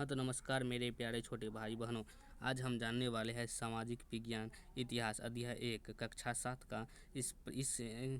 हाँ तो नमस्कार मेरे प्यारे छोटे भाई बहनों। आज हम जानने वाले हैं सामाजिक विज्ञान इतिहास अध्याय 1 कक्षा 7 का। इस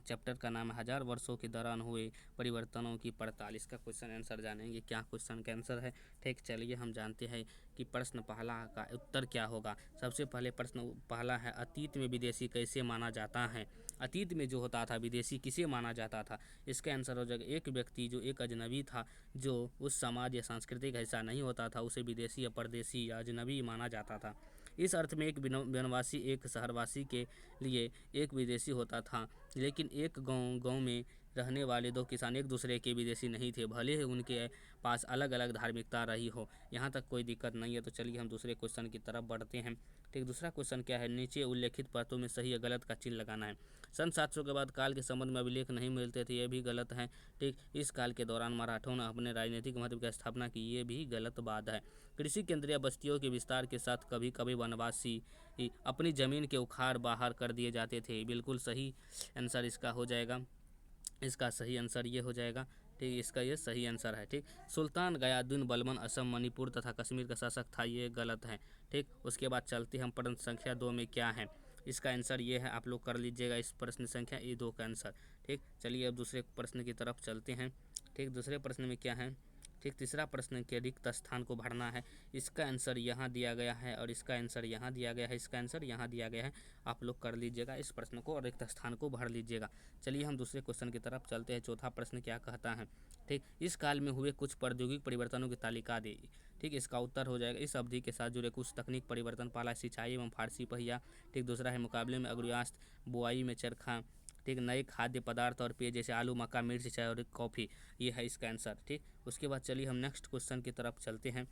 चैप्टर का नाम है हजार वर्षों के दौरान हुए परिवर्तनों की पड़ताल। इसका क्वेश्चन आंसर जानेंगे, क्या क्वेश्चन का आंसर है। ठीक, चलिए हम जानते हैं कि प्रश्न पहला का उत्तर क्या होगा। सबसे पहले प्रश्न पहला है, अतीत में विदेशी कैसे माना जाता है। अतीत में जो होता था विदेशी किसे माना जाता था। इसका आंसर हो जाएगा एक व्यक्ति जो एक अजनबी था, जो उस समाज या सांस्कृतिक हिस्सा नहीं होता था, उसे विदेशी या परदेशी या अजनबी माना जाता था। इस अर्थ में एक वनवासी एक शहरवासी के लिए एक विदेशी होता था, लेकिन एक गांव में रहने वाले दो किसान एक दूसरे के विदेशी नहीं थे, भले ही उनके पास अलग अलग धार्मिकता रही हो। यहाँ तक कोई दिक्कत नहीं है। तो चलिए हम दूसरे क्वेश्चन की तरफ बढ़ते हैं। ठीक, दूसरा क्वेश्चन क्या है, नीचे उल्लेखित परतों में सही या गलत का चिन्ह लगाना है। सन 700 के बाद काल के संबंध में अभिलेख नहीं मिलते थे, ये भी गलत है। ठीक, इस काल के दौरान मराठों ने अपने राजनीतिक महत्व की स्थापना की, ये भी गलत बात है। कृषि केंद्रीय बस्तियों के विस्तार के साथ कभी कभी वनवासी अपनी जमीन के उखाड़ बाहर कर दिए जाते थे। बिल्कुल सही आंसर इसका हो जाएगा। इसका सही आंसर ये हो जाएगा। ठीक, इसका ये सही आंसर है। ठीक, सुल्तान गयासुद्दीन बलबन असम मणिपुर तथा कश्मीर का शासक था, ये गलत है। ठीक, उसके बाद चलते हम प्रश्न संख्या 2 में क्या है। इसका आंसर ये है, आप लोग कर लीजिएगा इस प्रश्न संख्या ये 2 का आंसर। ठीक, चलिए अब दूसरे प्रश्न की तरफ चलते हैं। ठीक, दूसरे प्रश्न में क्या है। ठीक, तीसरा प्रश्न के रिक्त स्थान को भरना है। इसका आंसर यहाँ दिया गया है और इसका आंसर यहाँ दिया गया है, इसका आंसर यहाँ दिया गया है। आप लोग कर लीजिएगा इस प्रश्न को और रिक्त स्थान को भर लीजिएगा। चलिए हम दूसरे क्वेश्चन की तरफ चलते हैं। चौथा प्रश्न क्या कहता है। ठीक, इस काल में हुए कुछ प्रौद्योगिक परिवर्तनों की तालिका दे। ठीक, इसका उत्तर हो जाएगा, इस अवधि के साथ जुड़े कुछ तकनीक परिवर्तन। पहला सिंचाई एवं फारसी पहिया। ठीक, दूसरा है मुकाबले में अग्रयास्त्र, बुआई में चरखा। ठीक, नए खाद्य पदार्थ और पेय जैसे आलू, मक्का, मिर्च, चाय और कॉफ़ी, ये है इसका आंसर। ठीक, उसके बाद चलिए हम नेक्स्ट क्वेश्चन की तरफ चलते हैं।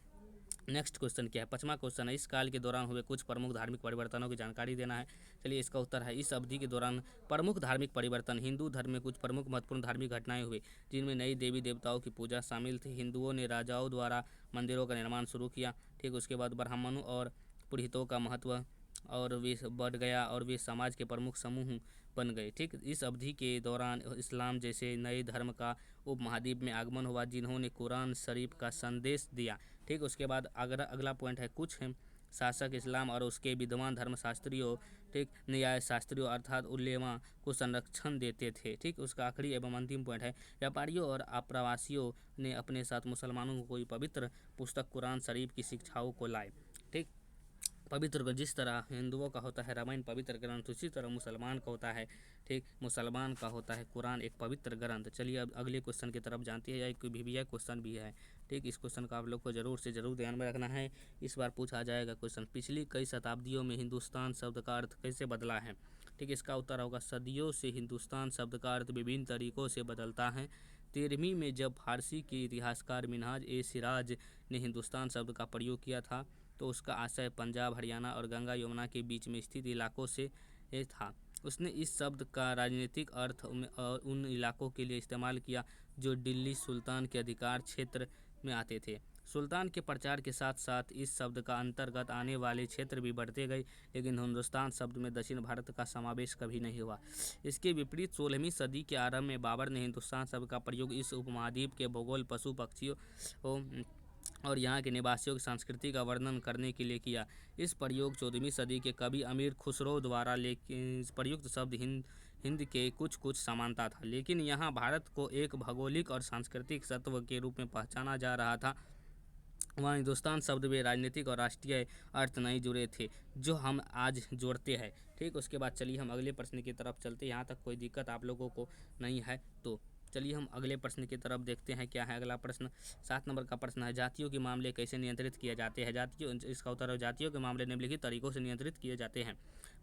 नेक्स्ट क्वेश्चन क्या है, 5वां क्वेश्चन है, इस काल के दौरान हुए कुछ प्रमुख धार्मिक परिवर्तनों की जानकारी देना है। चलिए इसका उत्तर है, इस अवधि के दौरान प्रमुख धार्मिक परिवर्तन, हिंदू धर्म में कुछ प्रमुख महत्वपूर्ण धार्मिक घटनाएं हुई, जिनमें नई देवी देवताओं की पूजा शामिल थी। हिंदुओं ने राजाओं द्वारा मंदिरों का निर्माण शुरू किया। ठीक, उसके बाद ब्राह्मणों और पुरोहितों का महत्व और वे बढ़ गया और वे समाज के प्रमुख समूह बन गए। ठीक, इस अवधि के दौरान इस्लाम जैसे नए धर्म का उपमहाद्वीप में आगमन हुआ, जिन्होंने कुरान शरीफ का संदेश दिया। ठीक, उसके बाद अगला पॉइंट है, कुछ शासक इस्लाम और उसके विद्वान धर्मशास्त्रियों, ठीक, न्याय शास्त्रियों अर्थात उलेमा को संरक्षण देते थे। ठीक, उसका आखिरी एवं अंतिम पॉइंट है, व्यापारियों और आप्रवासियों ने अपने साथ मुसलमानों को कोई पवित्र पुस्तक कुरान शरीफ की शिक्षाओं को लाए। ठीक, पवित्र ग्रंथ जिस तरह हिंदुओं का होता है रामायण पवित्र ग्रंथ, उसी तरह मुसलमान का होता है। ठीक, मुसलमान का होता है कुरान एक पवित्र ग्रंथ। चलिए अब अगले क्वेश्चन की तरफ जानते हैं। एक भी क्वेश्चन भी है। ठीक, इस क्वेश्चन का आप लोग को जरूर से जरूर ध्यान में रखना है। इस बार पूछा जाएगा क्वेश्चन, पिछली कई शताब्दियों में हिंदुस्तान शब्द का अर्थ कैसे बदला है। ठीक, इसका उत्तर होगा, सदियों से हिंदुस्तान शब्द का अर्थ विभिन्न तरीकों से बदलता है। 13वीं में जब फारसी के इतिहासकार मिनहाज ए सिराज ने हिंदुस्तान शब्द का प्रयोग किया था, तो उसका आशय पंजाब, हरियाणा और गंगा यमुना के बीच में स्थित इलाकों से था। उसने इस शब्द का राजनीतिक अर्थ उन इलाकों के लिए इस्तेमाल किया जो दिल्ली सुल्तान के अधिकार क्षेत्र में आते थे। सुल्तान के प्रचार के साथ साथ इस शब्द का अंतर्गत आने वाले क्षेत्र भी बढ़ते गए, लेकिन हिंदुस्तान शब्द में दक्षिण भारत का समावेश कभी नहीं हुआ। इसके विपरीत 16वीं सदी के आरंभ में बाबर ने हिंदुस्तान शब्द का प्रयोग इस उपमहाद्वीप के भूगोल, पशु पक्षियों और यहाँ के निवासियों की संस्कृति का वर्णन करने के लिए किया। इस प्रयोग 14वीं सदी के कवि अमीर खुसरो द्वारा लेकिन प्रयुक्त शब्द हिंद के कुछ समानता था, लेकिन यहाँ भारत को एक भौगोलिक और सांस्कृतिक तत्व के रूप में पहचाना जा रहा था। वहाँ हिंदुस्तान शब्द में राजनीतिक और राष्ट्रीय अर्थ नहीं जुड़े थे, जो हम आज जोड़ते हैं। ठीक, उसके बाद चलिए हम अगले प्रश्न की तरफ चलते हैं। यहाँ तक कोई दिक्कत आप लोगों को नहीं है तो चलिए हम अगले प्रश्न की तरफ देखते हैं क्या है अगला प्रश्न। 7 नंबर का प्रश्न है, जातियों के मामले कैसे नियंत्रित किए जाते हैं। जातियों, इसका उत्तर है, जातियों के मामले निम्नलिखित तरीकों से नियंत्रित किए जाते हैं।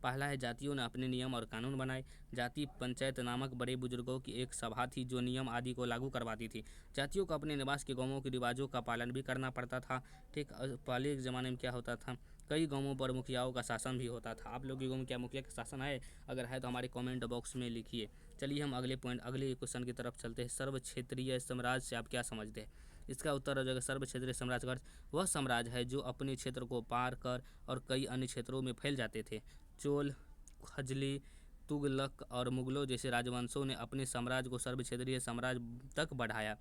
पहला है, जातियों ने अपने नियम और कानून बनाए। जाति पंचायत नामक बड़े बुजुर्गों की एक सभा थी जो नियम आदि को लागू करवाती थी। जातियों को अपने निवास के गांवों के रिवाजों का पालन भी करना पड़ता था। ठीक, पहले के ज़माने में क्या होता था, कई गांवों पर मुखियाओं का शासन भी होता था। आप लोग के गाँव में क्या मुखिया का शासन है? अगर है तो हमारे कमेंट बॉक्स में लिखिए। चलिए हम अगले क्वेश्चन की तरफ चलते हैं। सर्व क्षेत्रीय साम्राज्य से आप क्या समझते हैं। इसका उत्तर हो जाएगा, सर्व क्षेत्रीय साम्राज्य का अर्थ वह साम्राज्य है जो अपने क्षेत्र को पार कर और कई अन्य क्षेत्रों में फैल जाते थे। चोल, खजली, तुगलक और मुगलों जैसे राजवंशों ने अपने साम्राज्य को सर्व क्षेत्रीय साम्राज्य तक बढ़ाया।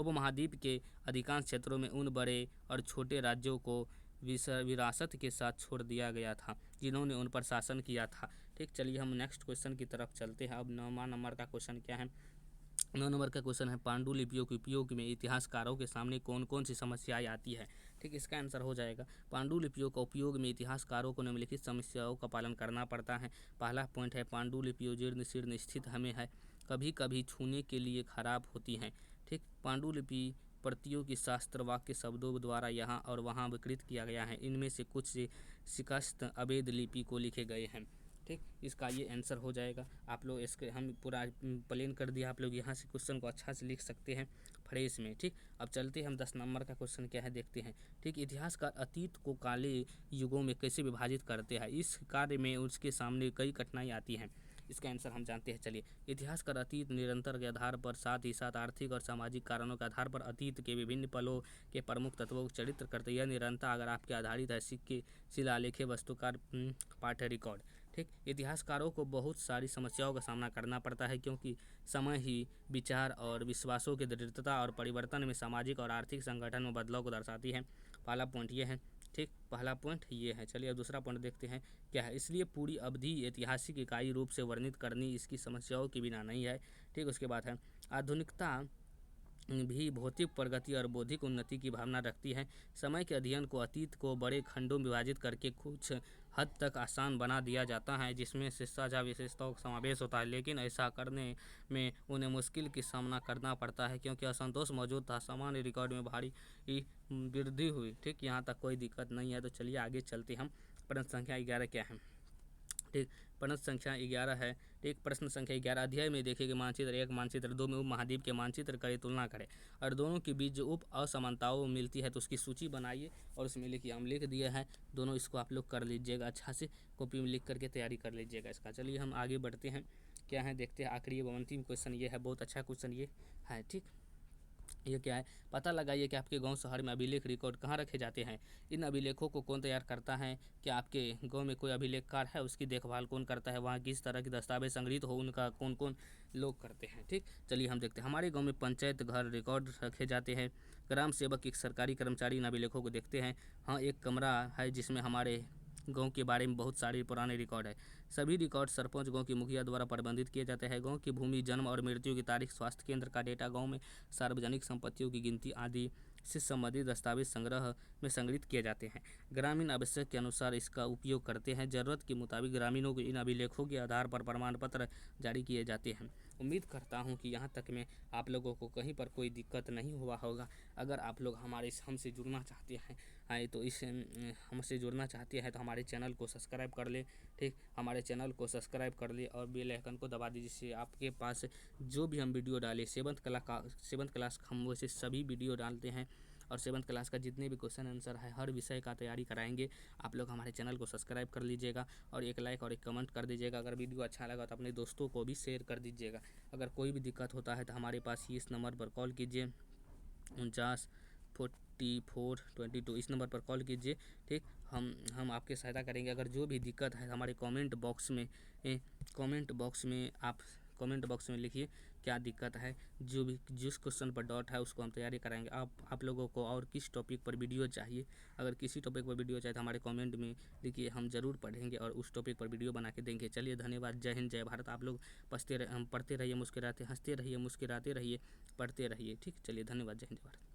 उपमहाद्वीप के अधिकांश क्षेत्रों में उन बड़े और छोटे राज्यों को विरासत के साथ छोड़ दिया गया था जिन्होंने उन पर शासन किया था। ठीक, चलिए हम नेक्स्ट क्वेश्चन की तरफ चलते हैं। अब 9वां नंबर का क्वेश्चन क्या है? 9 नंबर का क्वेश्चन है, पांडुलिपियों के उपयोग में इतिहासकारों के सामने कौन कौन सी समस्याएं आती है? ठीक, इसका आंसर हो जाएगा पांडुलिपियों का उपयोग में इतिहासकारों को निम्नलिखित समस्याओं का पालन करना पड़ता है। पहला पॉइंट है, पांडुलिपियों जीर्ण शीर्ण स्थित हमें है, कभी कभी छूने के लिए खराब होती हैं। ठीक, पांडुलिपि प्रतियों की शास्त्र वाक्य शब्दों द्वारा यहाँ और वहाँ विकृत किया गया है। इनमें से कुछ से शिकस्त अवैध लिपि को लिखे गए हैं। ठीक, इसका ये आंसर हो जाएगा। आप लोग इसके हम पूरा प्लेन कर दिया, आप लोग यहाँ से क्वेश्चन को अच्छा से लिख सकते हैं फ्रेश में। ठीक, अब चलते हैं हम 10 नंबर का क्वेश्चन क्या है देखते हैं। ठीक, इतिहासकार अतीत को काले युगों में कैसे विभाजित करते हैं? इस कार्य में उसके सामने कई कठिनाई आती हैं। इसका आंसर हम जानते हैं। चलिए, इतिहासकार अतीत निरंतर के आधार पर साथ ही साथ आर्थिक और सामाजिक कारणों के आधार पर अतीत के विभिन्न पलों के प्रमुख तत्वों को चित्रित करते हैं। यह निरंतर अगर आपके आधारित है सिक्के, शिलालेख, वास्तुकार, पाठ्य रिकॉर्ड। ठीक, इतिहासकारों को बहुत सारी समस्याओं का सामना करना पड़ता है क्योंकि समय ही विचार और विश्वासों की दृढ़ता और परिवर्तन में सामाजिक और आर्थिक संगठन में बदलाव को दर्शाती है। पहला पॉइंट ये है। ठीक, पहला पॉइंट ये है। चलिए अब दूसरा पॉइंट देखते हैं क्या है। इसलिए पूरी अवधि ऐतिहासिक इकाई रूप से वर्णित करनी इसकी समस्याओं के बिना नहीं है। ठीक, उसके बाद है, आधुनिकता भी भौतिक प्रगति और बौद्धिक उन्नति की भावना रखती है। समय के अध्ययन को अतीत को बड़े खंडों में विभाजित करके कुछ हद तक आसान बना दिया जाता है जिसमें से साझा विशेषताओं का समावेश होता है, लेकिन ऐसा करने में उन्हें मुश्किल की सामना करना पड़ता है क्योंकि असंतोष मौजूद था। सामान्य रिकॉर्ड में भारी वृद्धि हुई। ठीक, यहाँ तक कोई दिक्कत नहीं है। तो चलिए आगे चलते हम। प्रश्न संख्या 11 क्या है? ठीक, प्रश्न संख्या 11 है। ठीक, प्रश्न संख्या 11, अध्याय में देखे कि मानचित्र 1 मानचित्र 2 में उपमहाद्वीप के मानचित्र करें, तुलना करें और दोनों के बीच जो उप असमानताओं मिलती है तो उसकी सूची बनाइए और उसमें लिखिए। हम लिख दिए हैं दोनों, इसको आप लोग कर लीजिएगा अच्छा से, कॉपी में लिख करके तैयारी कर लीजिएगा इसका। चलिए हम आगे बढ़ते हैं, क्या है देखते हैं। आखिरी एवं अंतिम क्वेश्चन ये है, बहुत अच्छा क्वेश्चन ये है। ठीक, ये क्या है? पता लगाइए कि आपके गांव शहर में अभिलेख रिकॉर्ड कहाँ रखे जाते हैं। इन अभिलेखों को कौन तैयार करता है? क्या आपके गांव में कोई अभिलेखकार है? उसकी देखभाल कौन करता है? वहाँ किस तरह की दस्तावेज संग्रहित हो, उनका कौन कौन लोग करते हैं? ठीक, चलिए हम देखते हैं। हमारे गाँव में पंचायत घर रिकॉर्ड रखे जाते हैं। ग्राम सेवक एक सरकारी कर्मचारी इन अभिलेखों को देखते हैं। हाँ, एक कमरा है जिसमें हमारे गांव के बारे में बहुत सारे पुराने रिकॉर्ड है। सभी रिकॉर्ड सरपंच गांव के मुखिया द्वारा प्रबंधित किए जाते हैं। गांव की भूमि, जन्म और मृत्यु की तारीख, स्वास्थ्य केंद्र का डेटा, गांव में सार्वजनिक संपत्तियों की गिनती आदि से संबंधित दस्तावेज संग्रह में संग्रहित किए जाते हैं। ग्रामीण आवश्यक के अनुसार इसका उपयोग करते हैं। जरूरत के मुताबिक ग्रामीणों को इन अभिलेखों के आधार पर प्रमाण पत्र जारी किए जाते हैं। उम्मीद करता हूँ कि यहाँ तक में आप लोगों को कहीं पर कोई दिक्कत नहीं हुआ होगा। अगर आप लोग हमसे जुड़ना चाहते हैं तो हमसे जुड़ना चाहते हैं तो हमारे चैनल को सब्सक्राइब कर ले। ठीक, हमारे चैनल को सब्सक्राइब कर ले और बेल आइकन को दबा दीजिए जिससे आपके पास जो भी हम वीडियो डालें, 7th क्लास हम वैसे सभी वीडियो डालते हैं और 7th क्लास का जितने भी क्वेश्चन आंसर है हर विषय का तैयारी कराएंगे। आप लोग हमारे चैनल को सब्सक्राइब कर लीजिएगा और एक लाइक और एक कमेंट कर दीजिएगा। अगर वीडियो अच्छा लगा तो अपने दोस्तों को भी शेयर कर दीजिएगा। अगर कोई भी दिक्कत होता है तो हमारे पास ही इस नंबर पर कॉल कीजिए, 494422, इस नंबर पर कॉल कीजिए। ठीक, हम आपकी सहायता करेंगे। अगर जो भी दिक्कत है हमारे कमेंट बॉक्स में लिखिए क्या दिक्कत है। जो भी जिस क्वेश्चन पर डाउट है उसको हम तैयारी कराएंगे। आप लोगों को और किस टॉपिक पर वीडियो चाहिए, अगर किसी टॉपिक पर वीडियो चाहिए तो हमारे कमेंट में लिखिए, हम ज़रूर पढ़ेंगे और उस टॉपिक पर वीडियो बना के देंगे। चलिए धन्यवाद, जय हिंद, जय भारत। आप लोग पढ़ते रहिए, मुस्कुराते, हंसते रहिए, मुस्कुराते रहिए, पढ़ते रहिए। ठीक, चलिए धन्यवाद, जय हिंद, जय भारत।